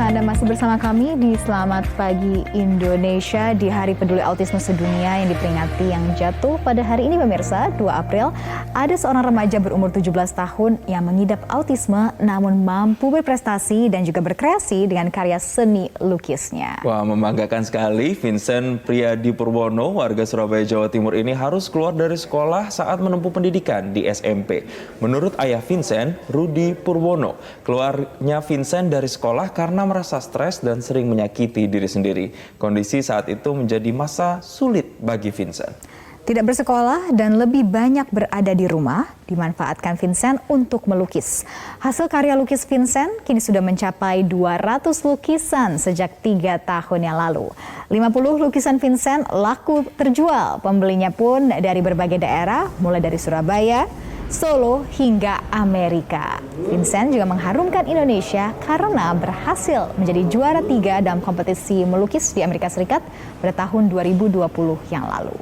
pemirsa, Anda masih bersama kami di Selamat Pagi Indonesia di Hari Peduli Autisme Sedunia yang diperingati yang jatuh pada hari ini pemirsa, 2 April. Ada seorang remaja berumur 17 tahun yang mengidap autisme namun mampu berprestasi dan juga berkreasi dengan karya seni lukisnya. Wah, membanggakan sekali. Vincent Priyadi Purwono, warga Surabaya, Jawa Timur ini harus keluar dari sekolah saat menempuh pendidikan di SMP. Menurut ayah Vincent, Rudi Purwono, keluarnya Vincent dari sekolah karena merasa stres dan sering menyakiti diri sendiri. Kondisi saat itu menjadi masa sulit bagi Vincent. Tidak bersekolah dan lebih banyak berada di rumah, dimanfaatkan Vincent untuk melukis. Hasil karya lukis Vincent kini sudah mencapai 200 lukisan sejak 3 tahun yang lalu. 50 lukisan Vincent laku terjual, pembelinya pun dari berbagai daerah, mulai dari Surabaya, Solo hingga Amerika. Vincent juga mengharumkan Indonesia karena berhasil menjadi juara 3 dalam kompetisi melukis di Amerika Serikat pada tahun 2020 yang lalu.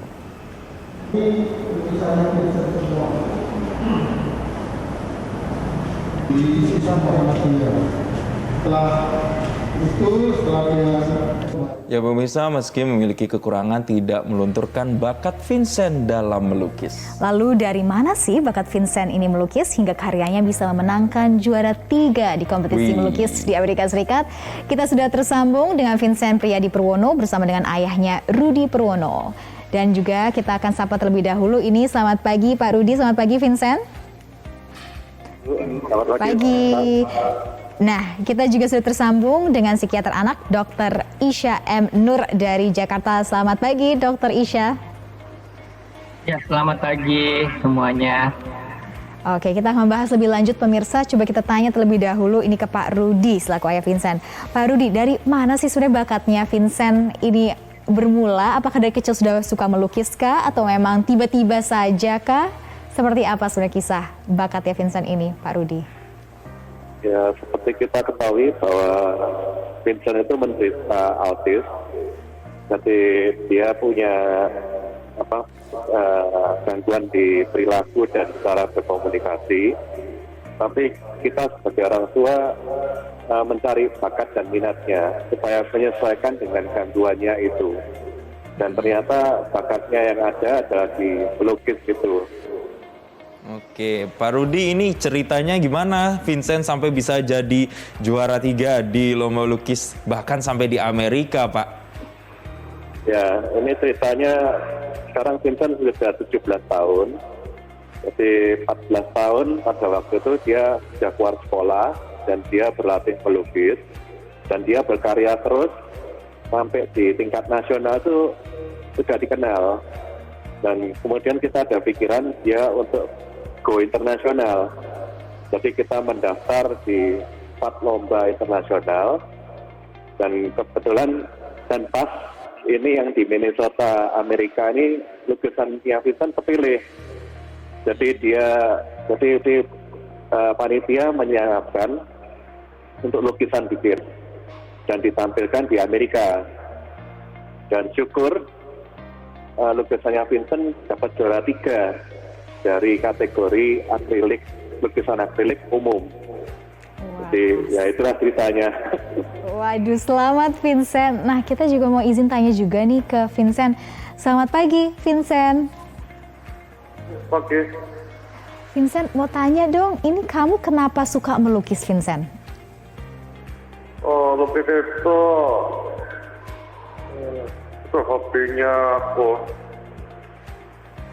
Ya pemirsa, meski memiliki kekurangan tidak melunturkan bakat Vincent dalam melukis. Lalu dari mana sih bakat Vincent ini melukis hingga karyanya bisa memenangkan juara 3 di kompetisi melukis di Amerika Serikat? Kita sudah tersambung dengan Vincent Priyadi Purwono bersama dengan ayahnya Rudi Purwono. Dan juga kita akan sapa terlebih dahulu ini. Selamat pagi Pak Rudi, selamat pagi Vincent. Selamat pagi. Nah, kita juga sudah tersambung dengan psikiater anak Dr. Isya M. Nur dari Jakarta. Selamat pagi Dr. Isya. Ya, selamat pagi semuanya. Oke, kita akan membahas lebih lanjut pemirsa. Coba kita tanya terlebih dahulu ini ke Pak Rudi selaku ayah Vincent. Pak Rudi, dari mana sih sebenarnya bakatnya Vincent ini bermula? Apakah dari kecil sudah suka melukis kah? Atau memang tiba-tiba saja kah? Seperti apa sebenarnya kisah bakatnya Vincent ini, Pak Rudi? Ya, seperti kita ketahui bahwa Vincent itu menderita autis. Jadi dia punya gangguan di perilaku dan cara berkomunikasi. Tapi kita sebagai orang tua mencari bakat dan minatnya supaya menyesuaikan dengan gangguannya itu. Dan ternyata bakatnya yang ada adalah di melukis itu. Oke, Pak Rudi, ini ceritanya gimana Vincent sampai bisa jadi juara 3 di lomba lukis bahkan sampai di Amerika, Pak? Ya, ini ceritanya sekarang Vincent sudah 17 tahun. Jadi 14 tahun pada waktu itu dia sudah keluar sekolah dan dia berlatih melukis dan dia berkarya terus sampai di tingkat nasional itu sudah dikenal. Dan kemudian kita ada pikiran dia untuk go internasional. Jadi kita mendaftar di 4 lomba internasional dan kebetulan dan pas ini yang di Minnesota Amerika ini lukisan Vincent terpilih. Jadi panitia menyiapkan untuk lukisan bibir dan ditampilkan di Amerika. Dan syukur lukisannya Vincent dapat juara 3 dari kategori akrilik, lukisan akrilik umum. Wow. Jadi ya itulah ceritanya. Waduh, selamat Vincent. Nah, kita juga mau izin tanya juga nih ke Vincent. Selamat pagi Vincent. Pagi. Vincent, mau tanya dong, ini kamu kenapa suka melukis Vincent? Oh, lukis itu hobinya aku.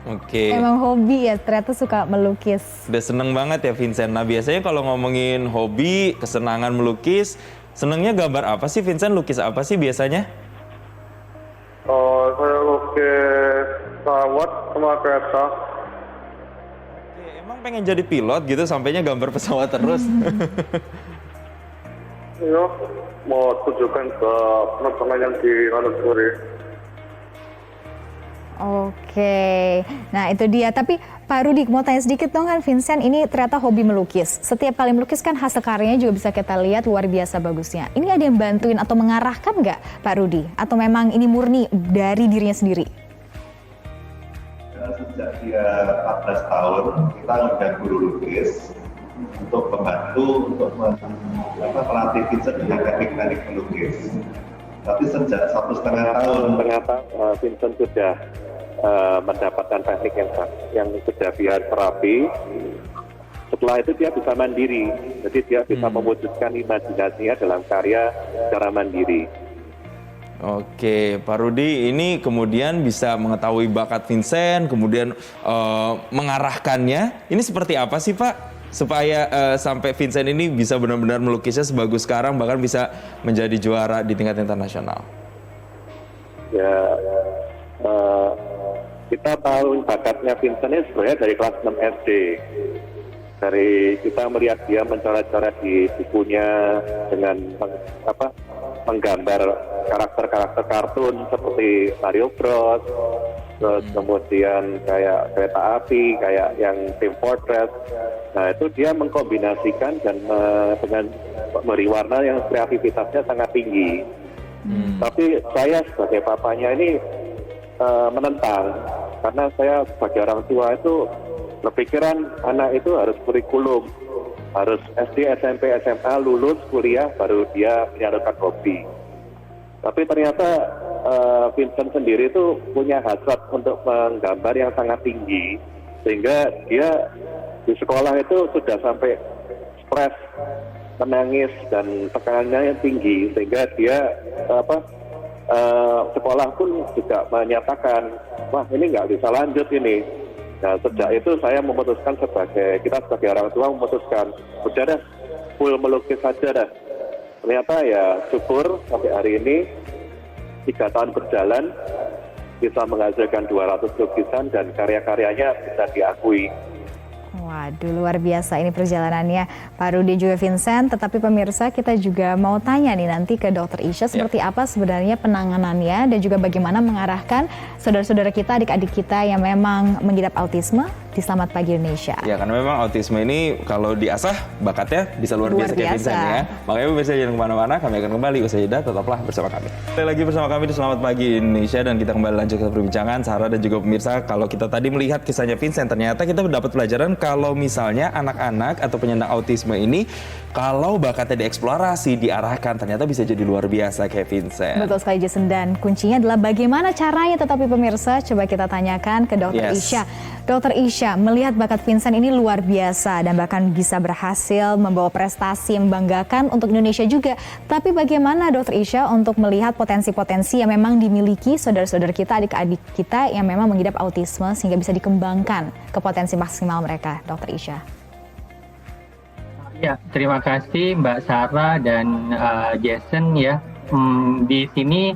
Oke. Emang hobi ya, ternyata suka melukis. Udah seneng banget ya Vincent. Nah, biasanya kalau ngomongin hobi, kesenangan melukis, senengnya gambar apa sih Vincent? Lukis apa sih biasanya? Oh, saya lukis pesawat sama kereta. Emang pengen jadi pilot gitu, sampainya gambar pesawat terus? Iya, mau tunjukkan ke teman-teman yang di luar negeri. Oke, nah itu dia. Tapi Pak Rudi mau tanya sedikit dong kan Vincent ini ternyata hobi melukis. Setiap kali melukis kan hasil karyanya juga bisa kita lihat luar biasa bagusnya. Ini ada yang bantuin atau mengarahkan nggak Pak Rudi? Atau memang ini murni dari dirinya sendiri? Sejak dia 14 tahun, kita ngundang guru lukis untuk membantu untuk melatih Vincent dengan teknik-teknik melukis. Tapi sejak 1,5 tahun ternyata Vincent sudah mendapatkan teknik yang sudah biar terapi. Setelah itu dia bisa mandiri, jadi dia bisa mewujudkan imajinasinya dalam karya secara mandiri. Oke, Pak Rudi, ini kemudian bisa mengetahui bakat Vincent, kemudian mengarahkannya. Ini seperti apa sih, Pak? Supaya sampai Vincent ini bisa benar-benar melukisnya sebagus sekarang, bahkan bisa menjadi juara di tingkat internasional. Ya, kita tahu bakatnya Vincent ini sebenarnya dari kelas 6 SD. Dari kita melihat dia mencoret-coret di bukunya dengan menggambar karakter-karakter kartun seperti Mario Bros, terus kemudian kayak kereta api, kayak yang Team Fortress. Nah itu dia mengkombinasikan dan dengan memberi warna yang kreativitasnya sangat tinggi. Tapi saya sebagai papanya ini menentang, karena saya sebagai orang tua itu berpikiran anak itu harus kurikulum, harus SD, SMP, SMA, lulus, kuliah, baru dia menyalurkan hobi. Tapi ternyata Vincent sendiri itu punya hasrat untuk menggambar yang sangat tinggi, sehingga dia di sekolah itu sudah sampai stres, menangis, dan tekanannya yang tinggi, sehingga dia sekolah pun juga menyatakan, wah ini nggak bisa lanjut ini. Nah sejak itu saya memutuskan kita sebagai orang tua memutuskan, udah dah full melukis saja dah. Ternyata ya syukur sampai hari ini 3 tahun berjalan bisa menghasilkan 200 lukisan dan karya-karyanya bisa diakui. Waduh, luar biasa ini perjalanannya Pak Rudi juga Vincent. Tetapi pemirsa, kita juga mau tanya nih nanti ke Dr. Isya seperti apa sebenarnya penanganannya dan juga bagaimana mengarahkan saudara-saudara kita, adik-adik kita yang memang mengidap autisme di Selamat Pagi Indonesia. Ya, karena memang autisme ini kalau diasah bakatnya bisa luar biasa kayak Vincent ya. Makanya pemirsa jangan kemana-mana, kami akan kembali usai jeda, tetaplah bersama kami. Kembali lagi bersama kami di Selamat Pagi Indonesia dan kita kembali lanjut ke perbincangan. Sarah dan juga pemirsa, kalau kita tadi melihat kisahnya Vincent, ternyata kita mendapat pelajaran kalau misalnya anak-anak atau penyandang autisme ini kalau bakatnya dieksplorasi, diarahkan, ternyata bisa jadi luar biasa kayak Vincent. Betul sekali Jason, dan kuncinya adalah bagaimana caranya. Tetapi pemirsa, coba kita tanyakan ke Dr. Isya. Dr. Isya, melihat bakat Vincent ini luar biasa dan bahkan bisa berhasil membawa prestasi yang membanggakan untuk Indonesia juga. Tapi bagaimana Dr. Isya untuk melihat potensi-potensi yang memang dimiliki saudara-saudara kita, adik-adik kita yang memang mengidap autisme sehingga bisa dikembangkan ke potensi maksimal mereka, Dr. Isya? Ya, terima kasih Mbak Sarah dan Jason ya. Di sini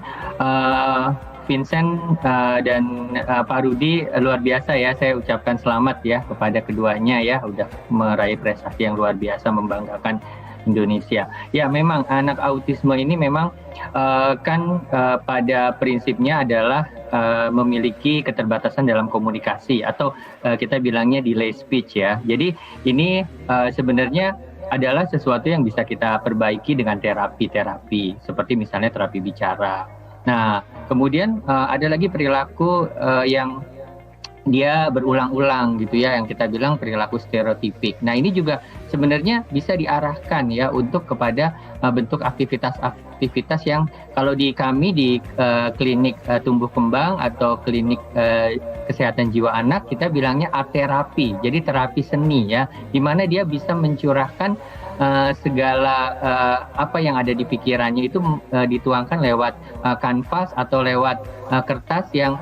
Vincent dan Pak Rudi luar biasa ya. Saya ucapkan selamat ya kepada keduanya ya, udah meraih prestasi yang luar biasa membanggakan Indonesia. Ya, memang anak autisme ini memang pada prinsipnya adalah memiliki keterbatasan dalam komunikasi atau kita bilangnya delay speech ya. Jadi ini sebenarnya adalah sesuatu yang bisa kita perbaiki dengan terapi-terapi seperti misalnya terapi bicara. Nah, kemudian ada lagi perilaku yang dia berulang-ulang gitu ya, yang kita bilang perilaku stereotipik. Nah, ini juga sebenarnya bisa diarahkan ya untuk kepada bentuk aktivitas-aktivitas yang kalau di kami di klinik tumbuh kembang atau klinik kesehatan jiwa anak kita bilangnya art terapi. Jadi terapi seni ya, di mana dia bisa mencurahkan segala apa yang ada di pikirannya itu dituangkan lewat kanvas atau lewat kertas yang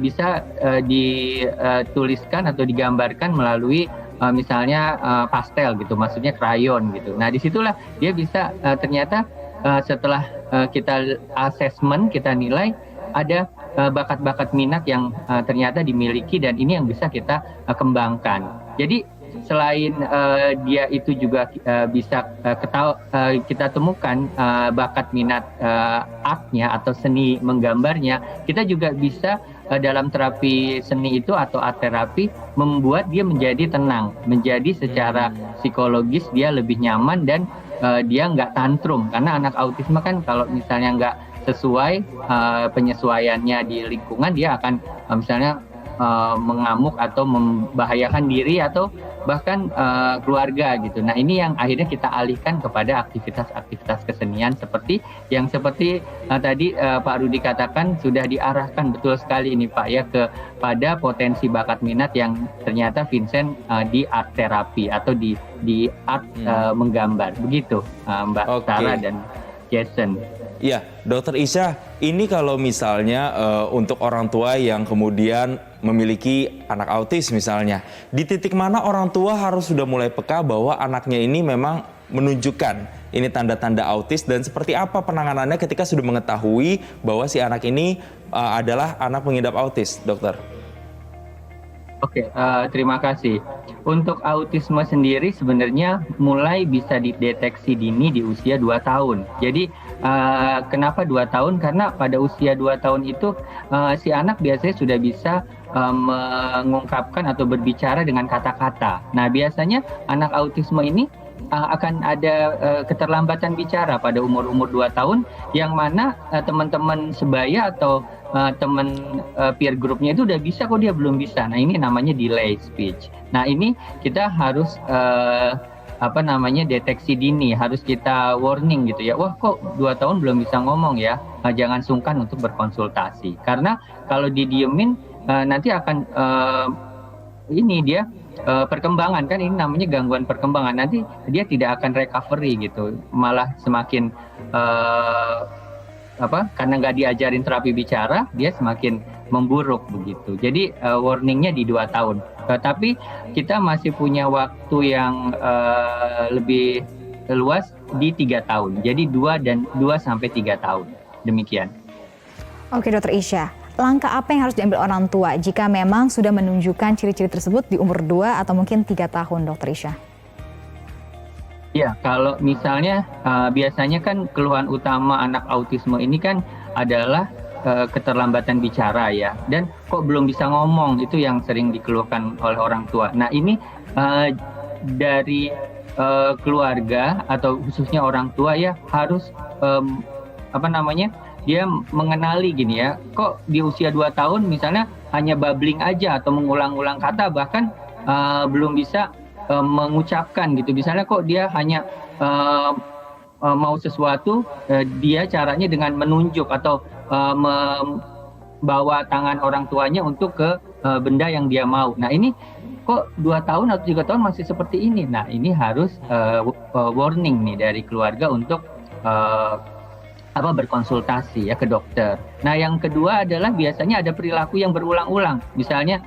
bisa dituliskan atau digambarkan melalui misalnya pastel gitu, maksudnya krayon gitu. Nah disitulah dia bisa ternyata setelah kita assessment, kita nilai ada bakat-bakat minat yang ternyata dimiliki dan ini yang bisa kita kembangkan. Jadi selain dia itu juga bisa kita temukan bakat minat artnya atau seni menggambarnya, kita juga bisa dalam terapi seni itu atau art terapi membuat dia menjadi tenang, menjadi secara psikologis dia lebih nyaman dan dia nggak tantrum, karena anak autisme kan kalau misalnya nggak sesuai penyesuaiannya di lingkungan dia akan misalnya mengamuk atau membahayakan diri atau bahkan keluarga gitu. Nah ini yang akhirnya kita alihkan kepada aktivitas-aktivitas kesenian seperti tadi Pak Rudi katakan sudah diarahkan betul sekali ini Pak ya kepada potensi bakat minat yang ternyata Vincent di art terapi atau di art menggambar begitu Mbak Sarah dan Jason. Ya, Dokter Isya, ini kalau misalnya untuk orang tua yang kemudian memiliki anak autis misalnya, di titik mana orang tua harus sudah mulai peka bahwa anaknya ini memang menunjukkan ini tanda-tanda autis dan seperti apa penanganannya ketika sudah mengetahui bahwa si anak ini adalah anak pengidap autis, dokter? Oke, terima kasih. Untuk autisme sendiri sebenarnya mulai bisa dideteksi dini di usia 2 tahun. Jadi kenapa 2 tahun? Karena pada usia 2 tahun itu si anak biasanya sudah bisa mengungkapkan atau berbicara dengan kata-kata. Nah biasanya anak autisme ini akan ada keterlambatan bicara pada umur-umur 2 tahun yang mana teman-teman sebaya atau teman peer groupnya itu udah bisa kok dia belum bisa. Nah ini namanya delay speech. Nah ini kita harus deteksi dini, harus kita warning gitu ya. Wah kok 2 tahun belum bisa ngomong ya. Jangan sungkan untuk berkonsultasi. Karena kalau didiemin nanti akan perkembangan kan ini namanya gangguan perkembangan. Nanti dia tidak akan recovery gitu. Malah semakin karena nggak diajarin terapi bicara, dia semakin memburuk begitu. Jadi warningnya di 2 tahun. Tapi kita masih punya waktu yang lebih luas di 3 tahun. Jadi 2 sampai 3 tahun. Demikian. Oke, Dokter Isya. Langkah apa yang harus diambil orang tua jika memang sudah menunjukkan ciri-ciri tersebut di umur 2 atau mungkin 3 tahun, Dokter Isya? Ya, kalau misalnya biasanya kan keluhan utama anak autisme ini kan adalah keterlambatan bicara ya, dan kok belum bisa ngomong, itu yang sering dikeluhkan oleh orang tua. Nah ini dari keluarga atau khususnya orang tua ya harus dia mengenali gini ya, kok di usia 2 tahun misalnya hanya babbling aja atau mengulang-ulang kata, bahkan belum bisa mengucapkan gitu. Misalnya kok dia hanya mau sesuatu, dia caranya dengan menunjuk atau membawa tangan orang tuanya untuk ke benda yang dia mau. Nah ini kok 2 tahun atau 3 tahun masih seperti ini. Nah ini harus warning nih dari keluarga untuk berkonsultasi ya ke dokter. Nah yang kedua adalah biasanya ada perilaku yang berulang-ulang. Misalnya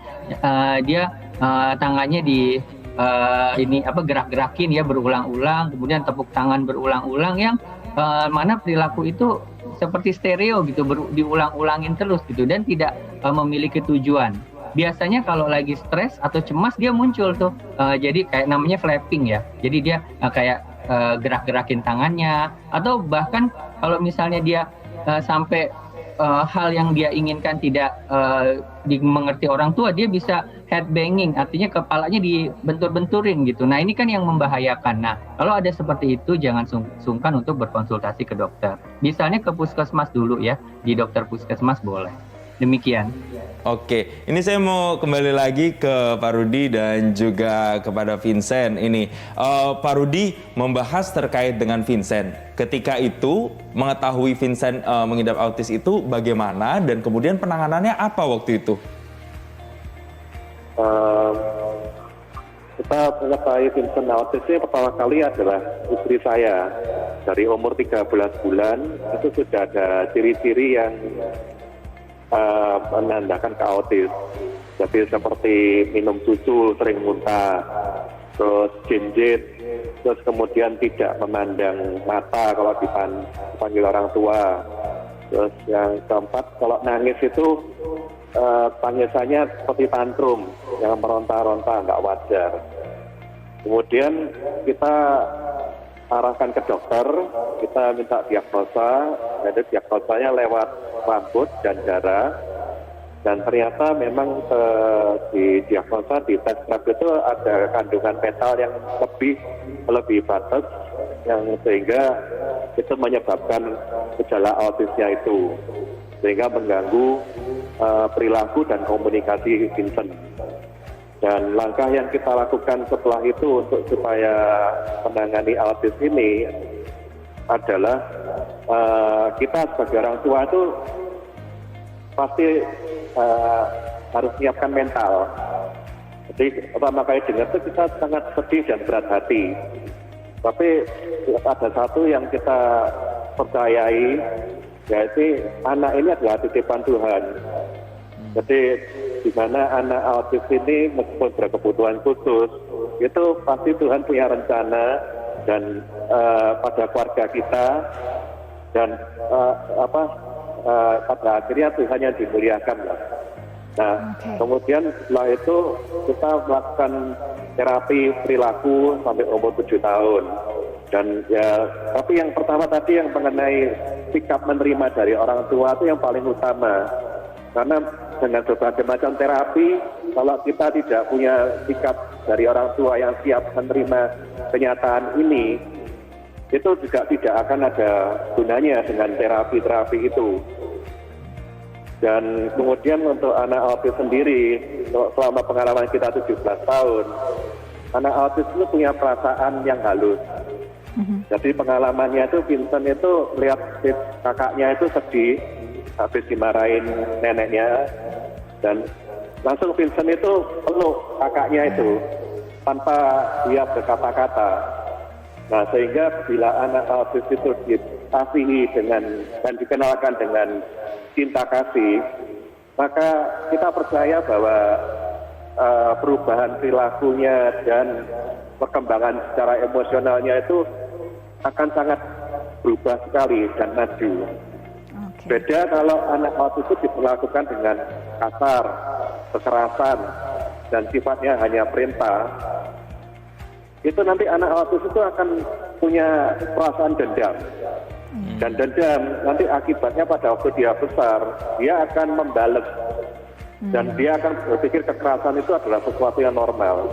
dia tangannya gerak-gerakin ya berulang-ulang, kemudian tepuk tangan berulang-ulang yang mana perilaku itu seperti stereo gitu, diulang-ulangin terus gitu dan tidak memiliki tujuan. Biasanya kalau lagi stres atau cemas dia muncul tuh, jadi kayak namanya flapping ya. Jadi dia kayak gerak-gerakin tangannya, atau bahkan kalau misalnya dia sampai hal yang dia inginkan tidak dimengerti orang tua, dia bisa headbanging, artinya kepalanya dibentur-benturin gitu. Nah ini kan yang membahayakan. Nah kalau ada seperti itu jangan sungkan untuk berkonsultasi ke dokter. Misalnya ke puskesmas dulu ya, di dokter puskesmas boleh. Demikian. Oke, ini saya mau kembali lagi ke Pak Rudi dan juga kepada Vincent. Ini Pak Rudi membahas terkait dengan Vincent. Ketika itu mengetahui Vincent mengidap autis itu bagaimana dan kemudian penanganannya apa waktu itu? Kita mengetahui Vincent autis ini pertama kali adalah istri saya. Dari umur 13 bulan itu sudah ada ciri-ciri yang menandakan autis. Jadi seperti minum susu sering muntah, terus jinjit, terus kemudian tidak memandang mata kalau dipanggil orang tua. Terus yang keempat, kalau nangis itu tangisannya seperti tantrum, yang meronta-ronta, nggak wajar. Kemudian kita arahkan ke dokter, kita minta diagnosa, jadi diagnosanya lewat rambut dan darah, dan ternyata memang di diagnosa di tes lab itu ada kandungan metal yang lebih batas, yang sehingga itu menyebabkan gejala autisnya itu. sehingga mengganggu perilaku dan komunikasi Vincent. Dan langkah yang kita lakukan setelah itu untuk supaya menangani autis ini adalah kita sebagai orang tua itu pasti harus menyiapkan mental. Jadi pertama kali dengar itu kita sangat sedih dan berat hati. Tapi ada satu yang kita percayai, yaitu anak ini adalah titipan Tuhan. Jadi di mana anak autis ini meskipun berkebutuhan khusus, itu pasti Tuhan punya rencana dan pada keluarga kita dan pada akhirnya Tuhan yang dimuliakan lah. Nah, kemudian setelah itu kita melakukan terapi perilaku sampai umur 7 tahun. Dan ya, tapi yang pertama tadi yang mengenai sikap menerima dari orang tua itu yang paling utama. Karena dengan berbagai macam terapi, kalau kita tidak punya sikap dari orang tua yang siap menerima kenyataan ini, itu juga tidak akan ada gunanya dengan terapi-terapi itu. Dan kemudian untuk anak autis sendiri, selama pengalaman kita 17 tahun, anak autis itu punya perasaan yang halus. Jadi pengalamannya itu Vincent itu lihat kakaknya itu sedih, habis dimarahin neneknya, dan langsung Vincent itu peluk kakaknya itu tanpa dia berkata-kata. Nah, sehingga bila anak autis itu dikasihi dan dikenalkan dengan cinta kasih, maka kita percaya bahwa perubahan perilakunya dan perkembangan secara emosionalnya itu akan sangat berubah sekali dan maju. Beda kalau anak autis itu diperlakukan dengan kasar, kekerasan, dan sifatnya hanya perintah. Itu nanti anak autis itu akan punya perasaan dendam. Dan dendam nanti akibatnya pada waktu dia besar, dia akan membales. Dan dia akan berpikir kekerasan itu adalah sesuatu yang normal.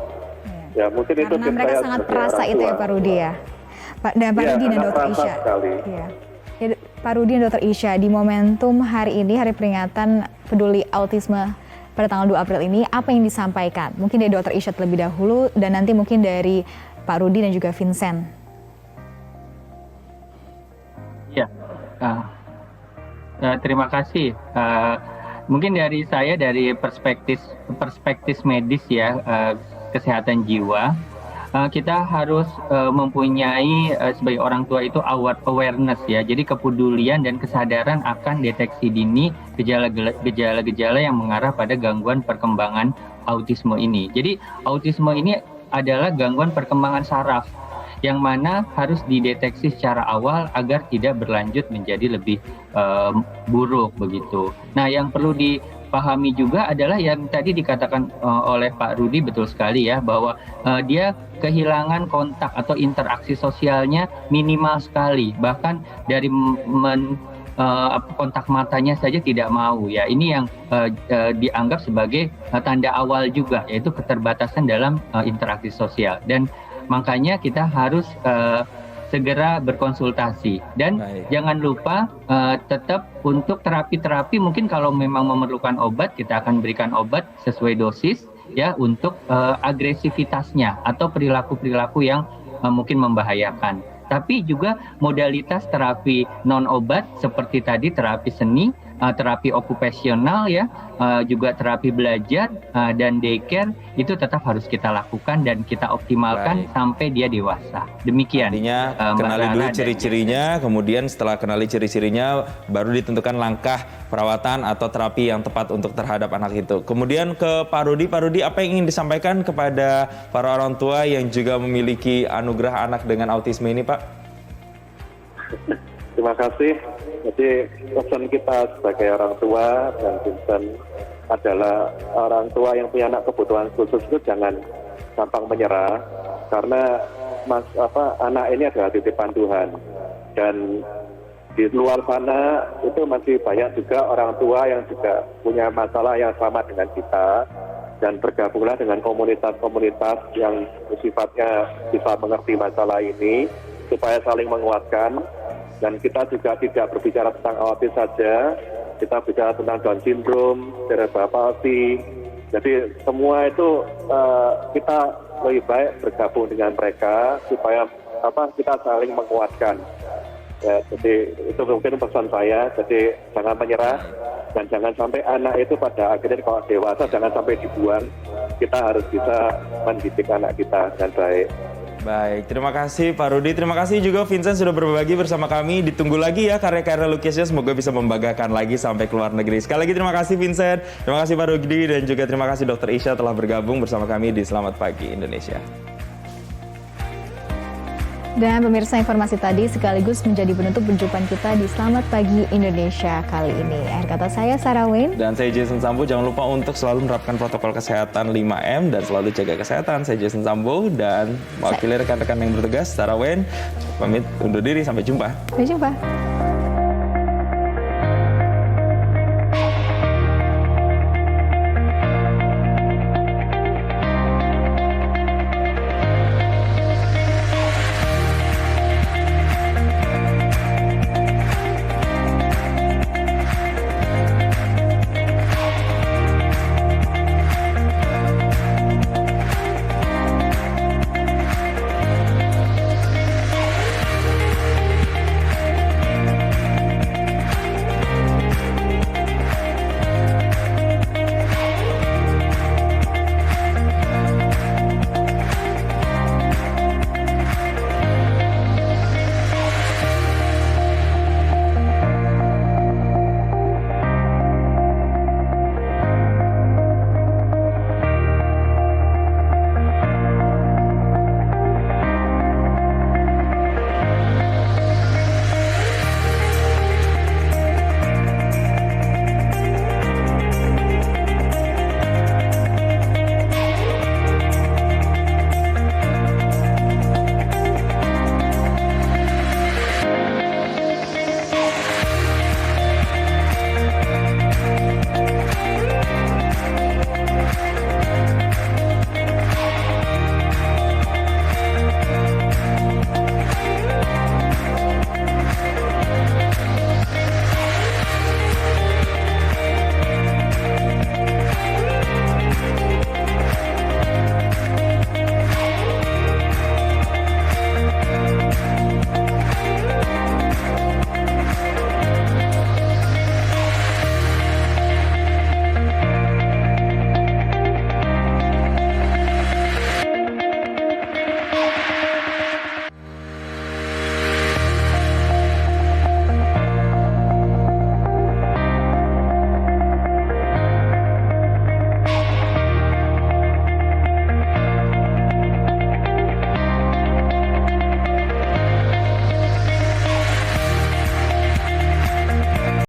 Ya, mungkin karena itu mereka sangat perasa itu ya Pak Rudi ya. Dan Pak Rudi dan Dr. Isya. Ya, Pak Rudi dan Dr. Isya, di momentum hari ini, hari peringatan peduli autisme pada tanggal 2 April ini, apa yang disampaikan? Mungkin dari Dr. Isya terlebih dahulu, dan nanti mungkin dari Pak Rudi dan juga Vincent. Ya, terima kasih. Mungkin dari saya, dari perspektif medis ya, kesehatan jiwa, kita harus mempunyai sebagai orang tua itu awareness ya, jadi kepedulian dan kesadaran akan deteksi dini gejala-gejala yang mengarah pada gangguan perkembangan autisme ini. Jadi autisme ini adalah gangguan perkembangan saraf yang mana harus dideteksi secara awal agar tidak berlanjut menjadi lebih buruk begitu. Nah, yang perlu dipahami juga adalah yang tadi dikatakan oleh Pak Rudi, betul sekali ya, bahwa dia kehilangan kontak atau interaksi sosialnya minimal sekali, bahkan dari kontak matanya saja tidak mau ya. Ini yang dianggap sebagai tanda awal juga, yaitu keterbatasan dalam interaksi sosial. Dan makanya kita harus segera berkonsultasi dan jangan lupa tetap untuk terapi-terapi, mungkin kalau memang memerlukan obat kita akan berikan obat sesuai dosis ya, untuk agresivitasnya atau perilaku-perilaku yang mungkin membahayakan. Tapi juga modalitas terapi non obat seperti tadi terapi seni, terapi okupasional ya, juga terapi belajar dan daycare itu tetap harus kita lakukan dan kita optimalkan sampai dia dewasa. Demikian. Artinya kenali dulu ciri-cirinya, kemudian setelah kenali ciri-cirinya baru ditentukan langkah perawatan atau terapi yang tepat untuk terhadap anak itu. Kemudian ke Pak Rudi. Pak Rudi, apa yang ingin disampaikan kepada para orang tua yang juga memiliki anugerah anak dengan autisme ini, Pak? Terima kasih. Jadi pesan kita sebagai orang tua dan Vincent adalah orang tua yang punya anak kebutuhan khusus itu jangan gampang menyerah, karena anak ini adalah titipan Tuhan. Dan di luar sana itu masih banyak juga orang tua yang juga punya masalah yang sama dengan kita, dan bergabunglah dengan komunitas-komunitas yang sifatnya bisa mengerti masalah ini supaya saling menguatkan. Dan kita juga tidak berbicara tentang autis saja, kita bicara tentang Down syndrome, cerebral palsy. Jadi semua itu kita lebih baik bergabung dengan mereka supaya kita saling menguatkan. Ya, jadi itu mungkin pesan saya. Jadi jangan menyerah dan jangan sampai anak itu pada akhirnya kalau dewasa jangan sampai dibuang. Kita harus bisa mendidik anak kita dengan baik. Baik, terima kasih Pak Rudi. Terima kasih juga Vincent sudah berbagi bersama kami. Ditunggu lagi ya karya-karya lukisnya, semoga bisa membanggakan lagi sampai ke luar negeri. Sekali lagi terima kasih Vincent, terima kasih Pak Rudi, dan juga terima kasih Dr. Isya telah bergabung bersama kami di Selamat Pagi Indonesia. Dan pemirsa, informasi tadi sekaligus menjadi penutup perjumpaan kita di Selamat Pagi Indonesia kali ini. Akhir kata saya Sarah Wayne. Dan saya Jason Sambo. Jangan lupa untuk selalu menerapkan protokol kesehatan 5M dan selalu jaga kesehatan. Saya Jason Sambo dan mewakili rekan-rekan yang bertugas, Sarah Wayne. Pamit undur diri, sampai jumpa. Sampai jumpa.